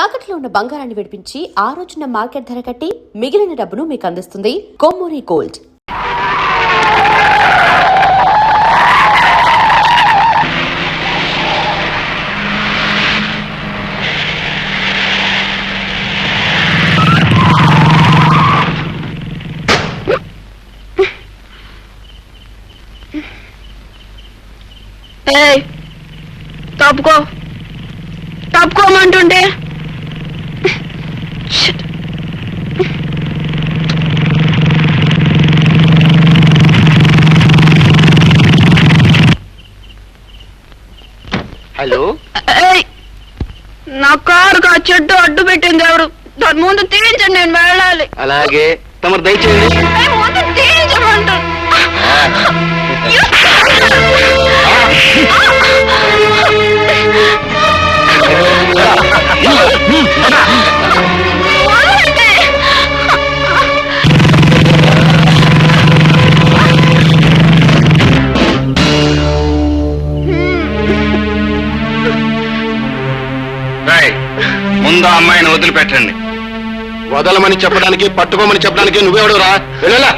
తాకట్లో ఉన్న బంగారాన్ని విడిపించి ఆ రోజున మార్కెట్ ధర కట్టి మిగిలిన డబ్బును మీకు అందిస్తుంది కొమ్మూరి గోల్డ్. తప్పుకో తప్పుకోమంటుంటే హలో, నా కారుకు ఆ చెట్టు అడ్డు పెట్టింది ఎవరు? దాని ముందు తీయించండి, నేను వెళ్ళాలి. అలాగే తమరు దయచేయండి. ముందు తీయించమంటారు. ముందు ఆ అమ్మాయిని వదిలిపెట్టండి. వదలమని చెప్పడానికి, పట్టుకోమని చెప్పడానికి నువ్వెవడు రా? వెళ్ళలా.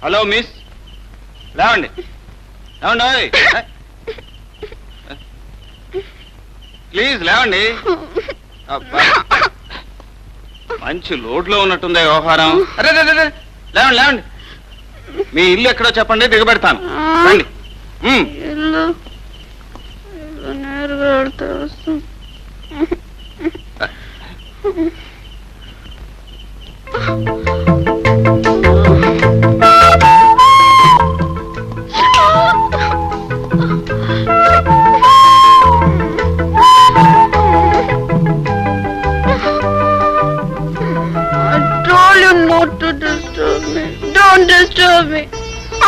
హలో మిస్, లేవండి లేవండి, ప్లీజ్ లేవండి. మంచి లోడ్లో ఉన్నట్టుంది వ్యవహారం. అరే లేవండి లేవండి. మీ ఇల్లు ఎక్కడో చెప్పండి, దిగబెడతాను. రండి. ఇల్లు నేరుగా వస్తుంది. Don't disturb me.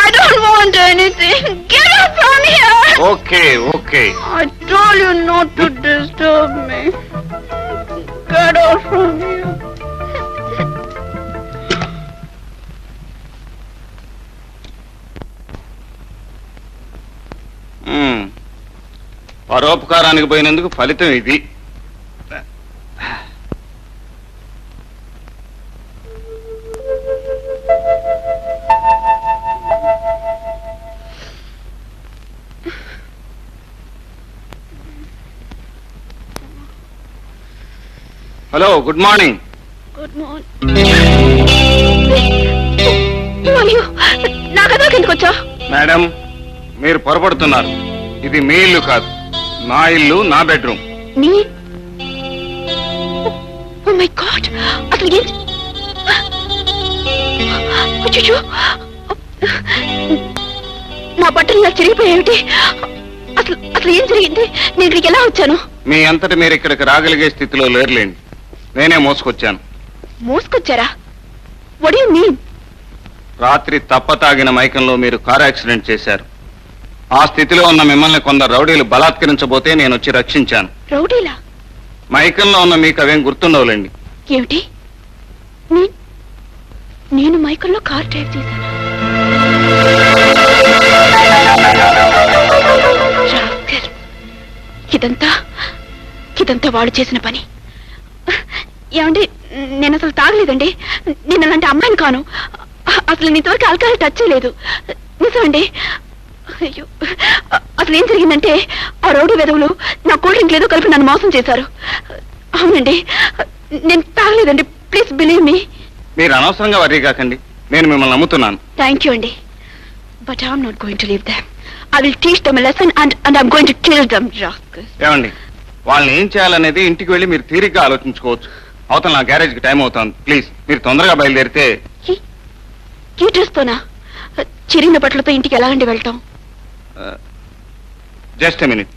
I don't want anything. Get up from here. Okay, okay. I told you not to disturb me. Get out from here. పరోపకారానికి పోయినందుకు ఫలితం ఇది. Hello, good morning. Good morning. నా కథ కిందకు వచ్చా? మేడం, మీరు పొరపడుతున్నారు. ఇది మీ ఇల్లు కాదు, నా ఇల్లు, నా బెడ్రూమ్. నీ? ఓ మై గాడ్, అసలు ఏం? అచ్చో, నా బట్టలు ఇలా చిరిగిపోయేమిటి? అసలు అసలు ఏం జరిగింది? నేను ఇక్కడికి ఎలా వచ్చాను? మీ అంతటి మీరు ఇక్కడికి రాగలిగే స్థితిలో లేరులేండి. నేనే మోసుకొచ్చాను. మోసుకొచ్చారా? What you mean? రాత్రి తప్పతాగిన మైకంలో మీరు కారు యాక్సిడెంట్ చేశారు. ఆ స్థితిలో ఉన్న మిమ్మల్ని కొందరు రౌడీలు బలాత్కరించబోతే నేను వచ్చి రక్షించాను. రౌడీలా? మైకంలో ఉన్న మీకు అవేం గుర్తుండవులేండి. ఏమిటి? నేను మైకల్లో కార్ డ్రైవ్ చేశాను. ఇదంతా వాడు చేసిన పని. ఏమండి, నేను అసలు తాగలేదండి. నేను అలాంటి అమ్మాయిని కాను. అసలు నీతోటి ఆల్కహాల్ టచ్ చేయలేదు. నిజమండి. అయ్యో, అసలు ఏం జరిగిందంటే ఆ రౌడీ వెధవులు నా కూల్ డ్రింక్ లేదో కలిపి నన్ను మోసం చేశారు. అవునండి, నేను తాగలేదండి. Please believe me. మీరు అనవసరంగా వర్రీ కాకండి. నేను మిమ్మల్ని నమ్ముతున్నాను. థ్యాంక్ యూ అండి. But I'm not going to leave them. I will teach them a lesson and I'm going to kill them. ఏమండి, వాళ్ళని ఏం చేయాలనేది ఇంటికి వెళ్ళి మీరు తీరిగ్గా ఆలోచించుకోవచ్చు. అవతల నా గ్యారేజ్కి టైం అవుతుంది. ప్లీజ్ మీరు తొందరగా బయలుదేరితే. ఈ డ్రెస్తోనా? చిరిగిన బట్టలతో ఇంటికి ఎలా అండి వెళ్తాం? Just a minute.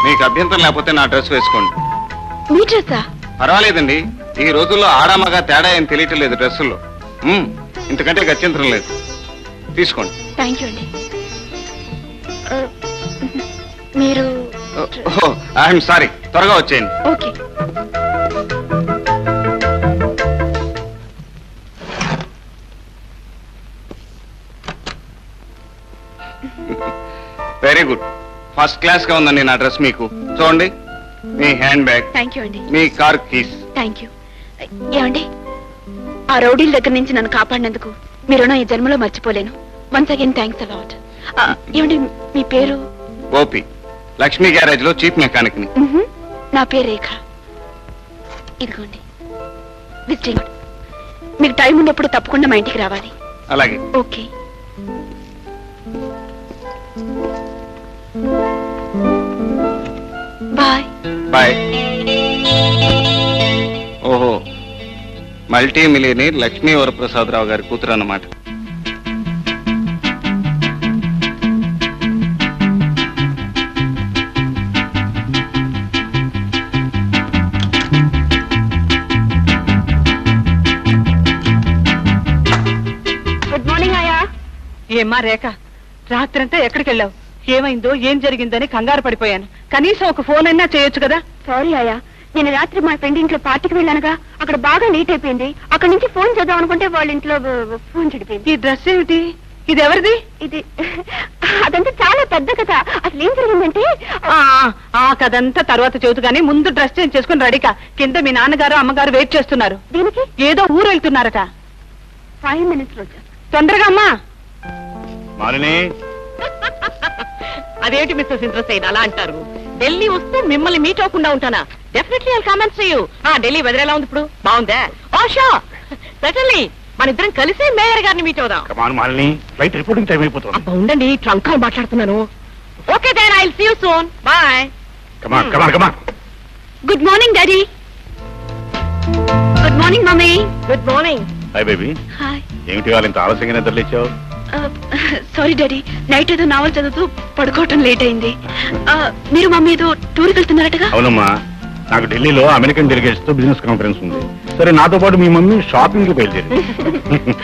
మీకు అభ్యంతరం లేకపోతే నా డ్రెస్ వేసుకోండి. మీ డ్రెస్సా? పర్వాలేదండి. ఈ రోజుల్లో ఆడామగా తేడా ఏం తెలియటం లేదు డ్రెస్సుల్లో. ఇంతకంటే గత్యంతరం లేదు. తీసుకోండి. థ్యాంక్ యూ అండి. మీరు ఐఎమ్ సారీ. త్వరగా వచ్చేయండి. Okay. Very good. First class గా ఉందండి నా డ్రెస్. మీకు చూడండి. మీ హ్యాండ్ బ్యాగ్, థ్యాంక్ యూ అండి. మీ కార్ కీస్. Thank you. ఏమండి, ఆ రౌడీల దగ్గర నుంచి నన్ను కాపాడినందుకు మీరు ఈ జన్మలో మర్చిపోలేను. Once again thanks a lot. ఏమండి, మీ పేరు? గోపి. లక్ష్మీ గ్యారేజ్ లో చీఫ్ మెకానిక్ ని. నా పేరు రేఖ. ఇదిగోండి విజిటింగ్. మీకు టైం ఉన్నప్పుడు తప్పకుండా మా ఇంటికి రావాలి. అలాగే. ఓకే. బాయ్. బాయ్. ఓహో, మల్టీ మిలియనీర్ లక్ష్మీ వరప్రసాదరావు గారి కూతురు అన్నమాట. గుడ్ మార్నింగ్ అయ్యా. ఏమ్మా రేఖ, రాత్రంతా ఎక్కడికి వెళ్ళావు? ఏమైందో ఏం జరిగిందని కంగారు పడిపోయాను. కనీసం ఒక ఫోన్ అయినా చేయొచ్చు కదా. సారీ అయ్యా, నేను రాత్రి మా ఫ్రెండ్ ఇంట్లో పార్టీకి వెళ్ళానుగా. అక్కడ బాగా లేట్ అయిపోయింది. అక్కడ నుంచి ఫోన్ చేద్దాం అనుకుంటే వాళ్ళ ఇంట్లో ఫోన్ చెడిపోయింది. ఈ డ్రెస్ ఏమిటి? ఇది ఎవరిది? ఇది అదంతా చాలా పెద్ద కథ. అసలు ఏం జరిగిందంటే ఆ కథంతా తర్వాత చెబుతూ గానీ ముందు డ్రెస్ చేంజ్ చేసుకుని రెడీకా. కింద మీ నాన్నగారు అమ్మగారు వెయిట్ చేస్తున్నారు. దీనికి ఏదో ఊరు వెళ్తున్నారట. 5 minutes లో తొందరగా అమ్మా. మాలిని, అదేంటి మిస్టర్ సింద్రసేన్ అలా అంటారు? ఢిల్లీ వస్తూ మిమ్మల్ని మీట్ అవ్వకుండా ఉంటానా? Definitely I comment to you. Delhi weather ఎలా ఉంది ఇప్పుడు? బాగుందా? Oh sure certainly. మన ఇద్దరం కలిసి మేయర్ గారిని మీట్ అవుదాం. Come on Malini, flight reporting time అయిపోతుంది. అబ్బా ఉండండి, ట్రంక్ కాల్ మాట్లాడుతున్నాను. Okay then I will see you soon. Bye. Come on come on come on. Good morning daddy. Good morning mummy. Good morning. Hi baby. Hi. ఏమిటి వాళ్ళు ఇంత ఆలస్యంగా నిద్రలేచావు? సారీ డాడీ, నైట్ ఏదో నావల్ చదువుతూ పడుకోవటం లేట్ అయింది. మీరు మమ్మీ ఏదో టూర్కి వెళ్తున్నారటగా? అవునమ్మా, నాకు ఢిల్లీలో అమెరికన్ డెలిగేట్స్ తో బిజినెస్ కాన్ఫరెన్స్ ఉంది. సరే, నాతో పాటు మీ మమ్మీ షాపింగ్ కి బయలుదేరి.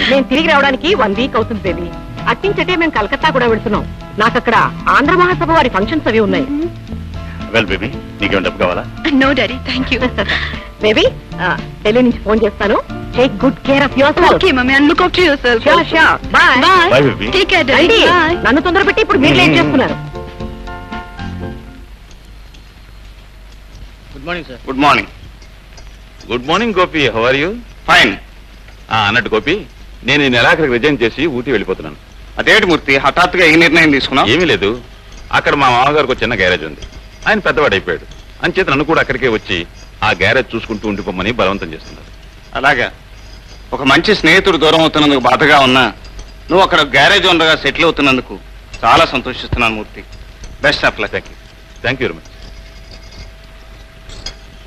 నేను తిరిగి రావడానికి 1 week అవుతుంది బేబీ. అట్టించటే మేము కలకత్తా కూడా వెళ్తున్నాం. నాకు అక్కడ ఆంధ్ర మహాసభ వారి ఫంక్షన్స్ అవి ఉన్నాయి. వెల్ బేబీ, నీకేం డబ్బు కావాలా? No daddy, thank you. Baby, Delhi నుంచి ఫోన్ చేస్తాను. Take good care of yourself. Okay mummy, and look out yourself. Sure sure. Bye. Bye, baby. Take care daddy. Bye. నన్ను తొందర పెట్టి ఇప్పుడు మీరు లేట్ చేస్తున్నారు. Good morning sir. Good morning. Good morning Gopi, how are you? Fine. అన్నట్టు గోపి, నేను ఈ నెలాఖరికి resign చేసి ఊటీ వెళ్ళిపోతున్నాను. అదేంటి మూర్తి, హఠాత్తుగా ఈ నిర్ణయం తీసుకున్నావు? ఏమీ లేదు, అక్కడ మా మామగారికి ఒక చిన్న గ్యారేజ్ ఉంది. ఆయన పెద్దవాడు అయిపోయాడు. అంచేత నన్ను కూడా అక్కడికే వచ్చి ఆ గ్యారేజ్ చూసుకుంటూ ఉండిపోమని బలవంతం చేస్తున్నారు. అలాగా. ఒక మంచి స్నేహితుడు దూరం అవుతున్నందుకు బాధగా ఉన్నా నువ్వు అక్కడ గ్యారేజ్ ఉండగా సెటిల్ అవుతున్నందుకు చాలా సంతోషిస్తున్నాను Murthy. Best of luck. Thank you very much.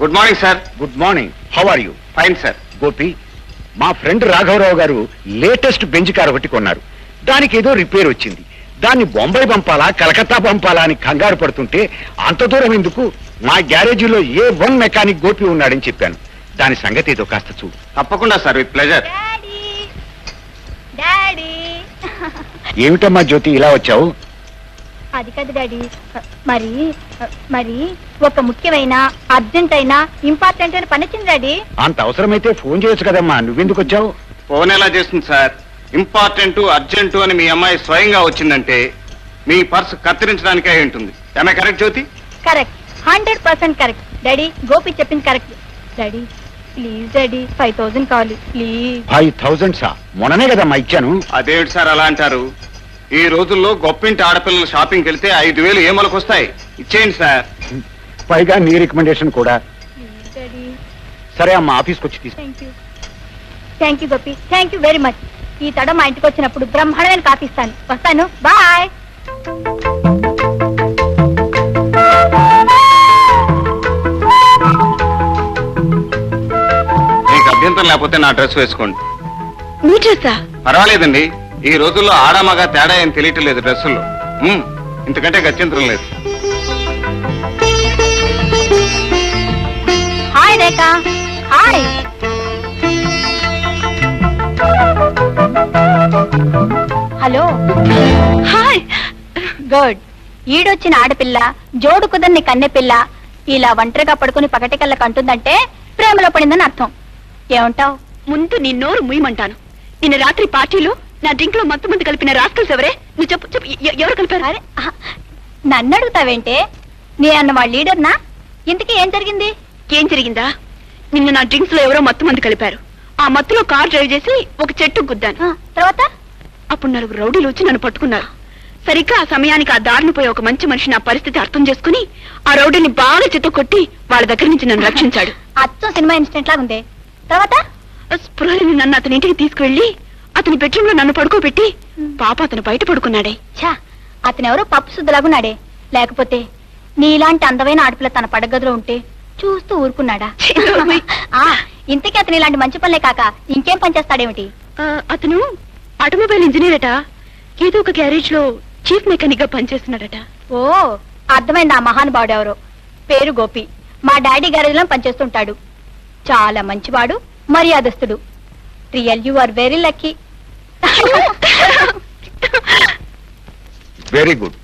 Good morning sir. Good morning. How are you? Fine sir. Gopi, మా ఫ్రెండ్ రాఘవరావు గారు లేటెస్ట్ బెంచ్ కార్ ఒకటి కొన్నారు. దానికి ఏదో రిపేర్ వచ్చింది. దాన్ని బొంబాయి పంపాలా కలకత్తా పంపాలా అని కంగారు పడుతుంటే అంత దూరం ఎందుకు, మా గ్యారేజీలో A1 మెకానిక్ గోపి ఉన్నాడని చెప్పాను. దాని సంగతి ఏదో కాస్త చూడు. తప్పకుండా సార్, విత్ ప్లెజర్. డాడీ ఏమిటమ్మా జ్యోతి ఇలా వచ్చావు? అది కాదు డాడీ, మరి మరి ఒక ముఖ్యమైన అర్జెంట్ అయినా ఇంపార్టెంట్ అయిన పని వచ్చింది డాడీ. అంత అవసరమైతే ఫోన్ చేయొచ్చు కదమ్మా, నువ్వెందుకు వచ్చావు? ఫోన్ ఎలా చేస్తుంది సార్? ఇంపార్టెంట్ అర్జెంటు అని మీ అమ్మాయి స్వయంగా వచ్చిందంటే మీ పర్స్ కత్తిరించడానికే అయి ఉంటుంది. ఏమే correct Jyothi? Correct, 100% correct daddy. Gopi చెప్పింది కరెక్ట్ డాడీ. ప్లీజ్ డాడీ, 5000 కావాలి ప్లీజ్. 5000 సా? మొన్ననే కదమ్మా ఇచ్చాను. అదేమిటి సార్ అలా అంటారు? ఈ రోజుల్లో గొప్పింటి ఆడపిల్లలు షాపింగ్కి వెళ్తే 5000 ఏమలకొస్తాయి? ఇచ్చేయండి సార్. పైగా నీ రికమెండేషన్ కూడా. Please daddy. సరే అమ్మా, ఆఫీస్కి వచ్చి తీసు. Thank you Gopi, thank you very much. ఈ తడ మా ఇంటికి వచ్చినప్పుడు బ్రహ్మాండమైన కాఫీ ఇస్తాను. వస్తాను, బాయ్. మీకు అభ్యంతరం లేకపోతే నా డ్రెస్ వేసుకోండి. మీ డ్రెస్సా? పర్వాలేదండి, ఈ రోజుల్లో ఆడామగా తేడా ఏం తెలియటం లేదు డ్రెస్సుల్లో. ఇంతకంటే గత్యంతరం లేదు. హాయ్ రేఖా. హాయ్. హలో. హాయ్. గుడ్. ఈడొచ్చిన ఆడపిల్ల, జోడు కుదర్ని కన్నెపిల్ల ఇలా ఒంటరిగా పడుకుని పగటికల్లా కంటుందంటే ప్రేమలో పడిందని అర్థం. ఏమంటావ్? ముందు నీ నోరు ముయ్యమంటాను. నిన్న రాత్రి పార్టీలో నా డ్రింక్ లో మత్తు మంది కలిపిన రాస్కల్స్ ఎవరే? నువ్వు చెప్పు చెప్పు, ఎవరు కలిపారు? అరే నన్ను అడుగుతావేంటే? నీ అన్న వాళ్ళ లీడర్నా? ఇంతకీ ఏం జరిగింది? ఏం జరిగిందా? నిన్న నా డ్రింక్స్ లో ఎవరో మత్తు మంది కలిపారు. ఆ మత్తులో కార్ డ్రైవ్ చేసి ఒక చెట్టు గుద్దాను. తర్వాత అప్పుడు 4 రౌడీలు వచ్చి నన్ను పట్టుకున్నారు. సరిగ్గా ఆ సమయానికి ఆ దారిని పోయి ఒక మంచి మనిషి నా పరిస్థితి అర్థం చేసుకుని ఆ రౌడీని బాగా చెత్త కొట్టి వాళ్ళ దగ్గర నుంచి నన్ను రక్షించాడు. అచ్చం సినిమా ఇన్సిడెంట్ లాగా ఉంది. తర్వాత స్పృహని నన్ను అతని ఇంటికి తీసుకువెళ్లి అతని బెడ్రూమ్ లో నన్ను పడుకోబెట్టి పాప అతను బయట పడుకున్నాడే. ఛా, అతనెవరో పప్పు శుద్ధలాగున్నాడే. లేకపోతే నీలాంటి అందమైన ఆడపిల్ల తన పడగదిలో ఉంటే చూస్తూ ఊరుకున్నాడా? ఇంతకీ అతను ఇలాంటి మంచి పనులే కాక ఇంకేం పని చేస్తాడేమిటి? అతను ఆటోమొబైల్ ఇంజనీర్ అట. ఏదో ఒక గ్యారేజ్ లో చీఫ్ మెకానిక్ గా పనిచేస్తున్నాడట. ఓ, అర్థమైంది. ఆ మహానుభావుడు ఎవరో. పేరు గోపి. మా డాడీ గ్యారేజ్ లో పనిచేస్తుంటాడు. చాలా మంచివాడు, మర్యాదస్తుడు. Real you are very lucky. Very good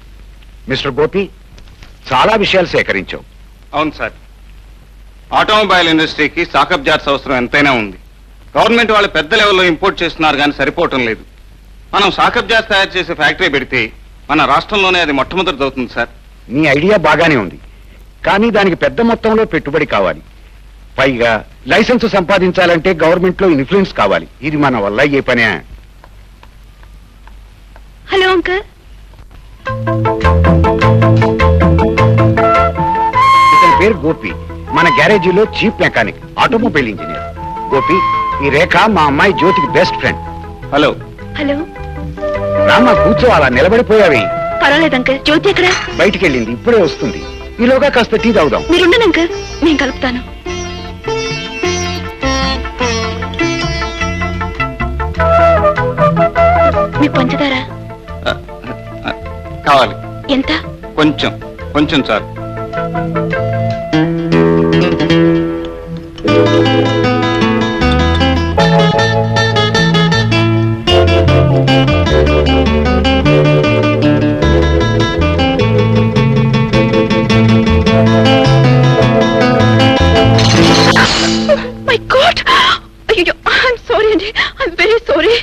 mister Gopi, చాలా విషయాలు సేకరించావు. అవును సార్, ఆటోమొబైల్ ఇండస్ట్రీకి సాకప్ జార్స్ అవసరం ఎంతైనా ఉంది. గవర్నమెంట్ వాళ్ళు పెద్ద లెవెల్లో ఇంపోర్ట్ చేస్తున్నారు కానీ సరిపోవటం లేదు. మనం సాకప్ జార్స్ తయారు చేసే ఫ్యాక్టరీ పెడితే మన రాష్ట్రంలోనే అది మొట్టమొదటిది అవుతుంది సార్. నీ ఐడియా బాగానే ఉంది, కానీ దానికి పెద్ద మొత్తంలో పెట్టుబడి కావాలి. పైగా లైసెన్స్ సంపాదించాలంటే గవర్నమెంట్ లో ఇన్ఫ్లుయెన్స్ కావాలి. ఇది మన వల్ల అయ్యే పనే. Hello uncle. ఇతని పేరు గోపి. మన గ్యారేజీలో chief mechanic, automobile engineer. Gopi, ఈ రేఖ మా అమ్మాయి జ్యోతికి బెస్ట్ ఫ్రెండ్. హలో. హలో. రామ్మ, కూర్చో, అలా నిలబడిపోయావి. పర్వాలేదు అంకల్. జ్యోతి ఎక్కడ? బయటికి వెళ్ళింది, ఇప్పుడే వస్తుంది. ఈలోగా కాస్త టీ తాగుదాం. మీరుండండి అంకల్, నేను కలుపుతాను. మీకు పంచదారా కావాలి? ఎంత? కొంచెం కొంచెం చాలు. మై గాడ్, అయ్యో, ఐఎమ్ సారీ అండి, ఐఎమ్ వెరీ సారీ.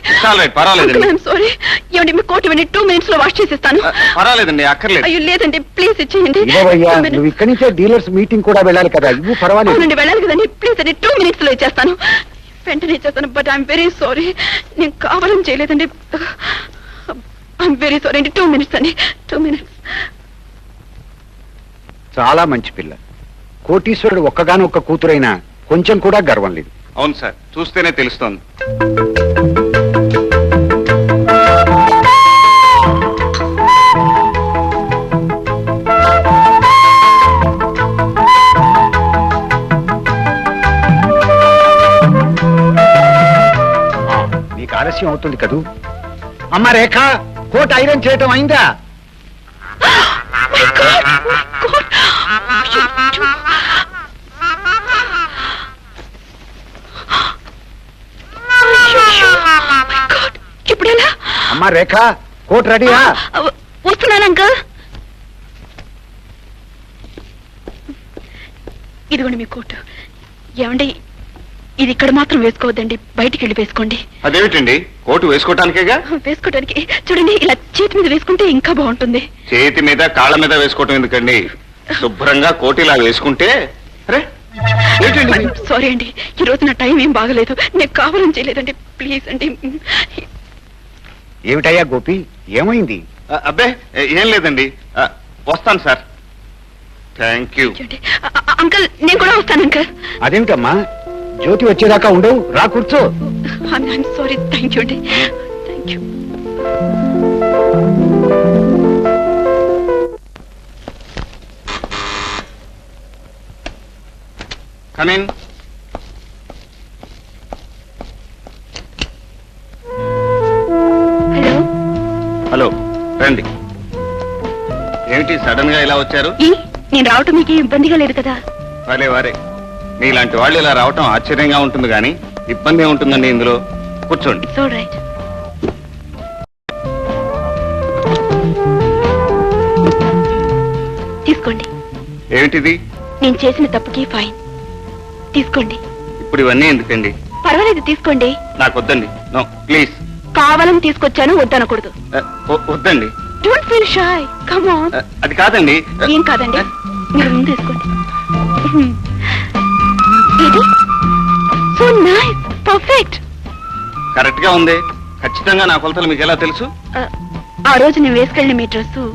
పర్వాలేదండి. I'm sorry. ఏమండి, మీ కోట్ ఇవ్వండి, 2 minutes లో వాష్ చేసేస్తాను. పర్వాలేదండి, అక్కర్లేదు. అయ్యో లేదండి, ప్లీజ్ ఇచ్చేయండి. ఇవ్వవయ్యా, నువ్వు ఇక్కడి నుంచే డీలర్స్ మీటింగ్ కూడా వెళ్ళాలి కదా. ఇవ్వు, పర్వాలేదు. అవునండి, వెళ్ళాలి కదండి. ప్లీజ్ అండి, 2 minutes లో ఇచ్చేస్తాను. వెంటనే ఇచ్చేస్తాను. బట్ ఐఎమ్ వెరీ సారీ, నేను కావాలని చేయలేదండి. ఐఎమ్ వెరీ సారీ అండి. 2 minutes అండి, 2 minutes. చాలా మంచి పిల్ల. కోటీశ్వరుడు ఒక్కగానొక్క కూతురైనా కొంచెం కూడా గర్వం లేదు. అవును సార్, చూస్తేనే తెలుస్తోంది. ఆలస్యం అవుతుంది కదూ. అమ్మ రేఖ, కోట్ ఐరన్ చేయటం అయిందా? My God! God! అయ్యో! అయ్యో! My God! ఇప్పుడెలా? అమ్మ రేఖ, కోట్ రెడీయా? వస్తున్నాను అంకల్. ఇదిగోండి మీ కోటు. ఏమండి, ఇది ఇక్కడ మాత్రం వేసుకోవద్దండి, బయటికి వెళ్ళి వేసుకోండి. అదేమిటండి, కోటు వేసుకోవటానికేగా? వేసుకోవడానికి చూడండి, ఇలా చేతి మీద వేసుకుంటే ఇంకా బాగుంటుంది. చేతి మీద కాళ్ళ మీద వేసుకోవటం ఎందుకండి? శుభ్రంగా కోటు ఇలా వేసుకుంటే. అరే ఏంటండి? సారీ అండి, ఈ రోజు నా టైం ఏం బాగలేదు, నేను కావాలని చేయలేదండి, ప్లీజ్ అండి. ఏమిటయ్యా గోపి, ఏమైంది? అబ్బే ఏం లేదండి, వస్తాను సార్. Thank you. అంకల్, నేను కూడా వస్తాను అంకల్. అదేమిటమ్మా, జ్యోతి వచ్చేదాకా ఉండవు, రా కూర్చో. I'm sorry. థ్యాంక్ యూ అండి, thank you. Come in. Hello. Hello, రండి. ఏమిటి సడన్ గా ఇలా వచ్చారు? నేను రావటం మీకు ఇబ్బందిగా లేదు కదా? వారే వారే, మీలాంటి వాళ్ళు ఇలా రావటం ఆశ్చర్యంగా ఉంటుంది కానీ ఇబ్బంది ఏముంటుందండి ఇందులో. కూర్చోండి. So right. తీసుకోండి. ఏమిటిది? నేను చేసిన తప్పుకి ఫైన్. తీసుకోండి. ఇప్పుడు ఇవన్నీ ఎందుకండి? పర్వాలేదు, తీసుకోండి. నాకు వద్దండి. No please. కావాలని తీసుకొచ్చాను, వద్దనకూడదు. వద్దండి. Don't feel shy, come on. అది కాదండి. ఏం కాదండి, మీరు ముందు తీసుకోండి. ఇది సో నైస్, పర్ఫెక్ట్. కరెక్ట్ గా ఉంది. ఖచ్చితంగా నా కొలతలు మీకు ఎలా తెలుసు? ఆ రోజు నేను వేసుకెళ్ళిన మీ డ్రెస్సు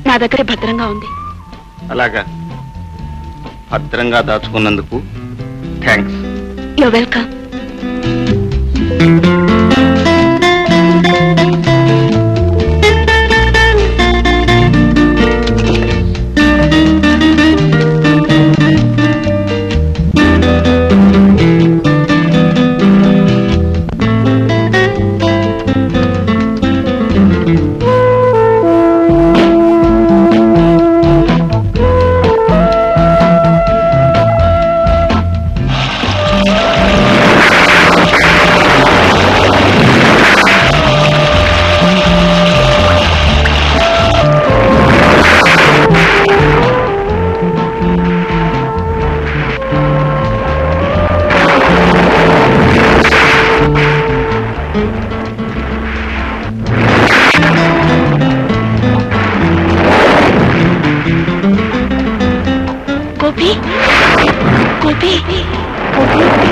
నా దగ్గరే భద్రంగా ఉంది. అలాగా, భద్రంగా దాచుకున్నందుకు thanks. You welcome. Gopi, Gopi, Gopi.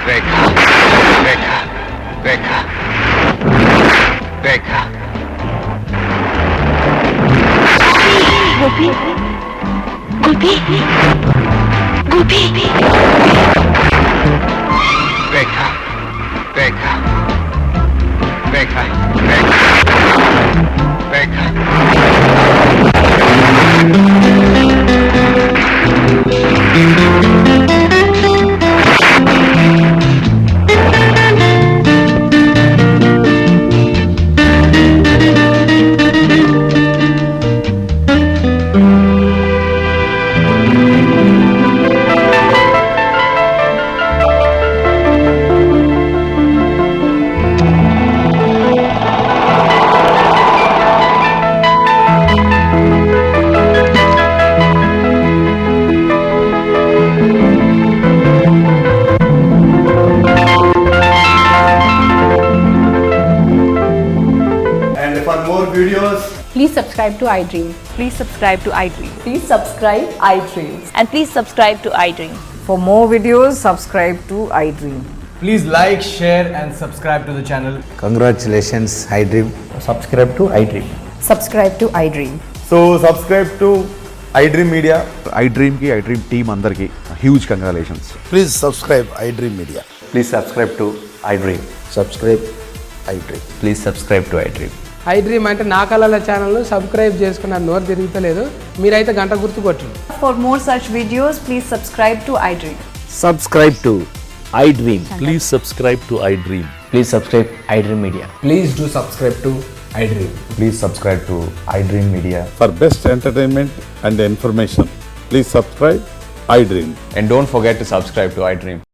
Rekha, Rekha, Rekha, Rekha. Gopi, Gopi, Gopi. Rekha, Rekha, Rekha, Rekha, Rekha. Please subscribe to iDream. Please subscribe to iDream. Please subscribe iDream. And please subscribe to iDream. For more videos, subscribe to iDream. Please like, share and subscribe to the channel. Congratulations, iDream. Subscribe to iDream. Subscribe to iDream. So subscribe to iDream Media. iDream ki iDream team andarki huge congratulations. Please subscribe iDream Media. Please subscribe to iDream. Subscribe iDream. Please subscribe to iDream. iDream అంటే నా కళల channel subscribe చేసుకున్న నోరు తిరుగుతలేదు, మీరైతే గంట గుర్తు కొట్టండి. For more such videos, please subscribe to iDream. Subscribe to iDream. Please subscribe to iDream. Please subscribe iDream Media. Please do subscribe to iDream. Please subscribe to iDream Media. For best entertainment and information, please subscribe iDream. And don't forget to subscribe to iDream.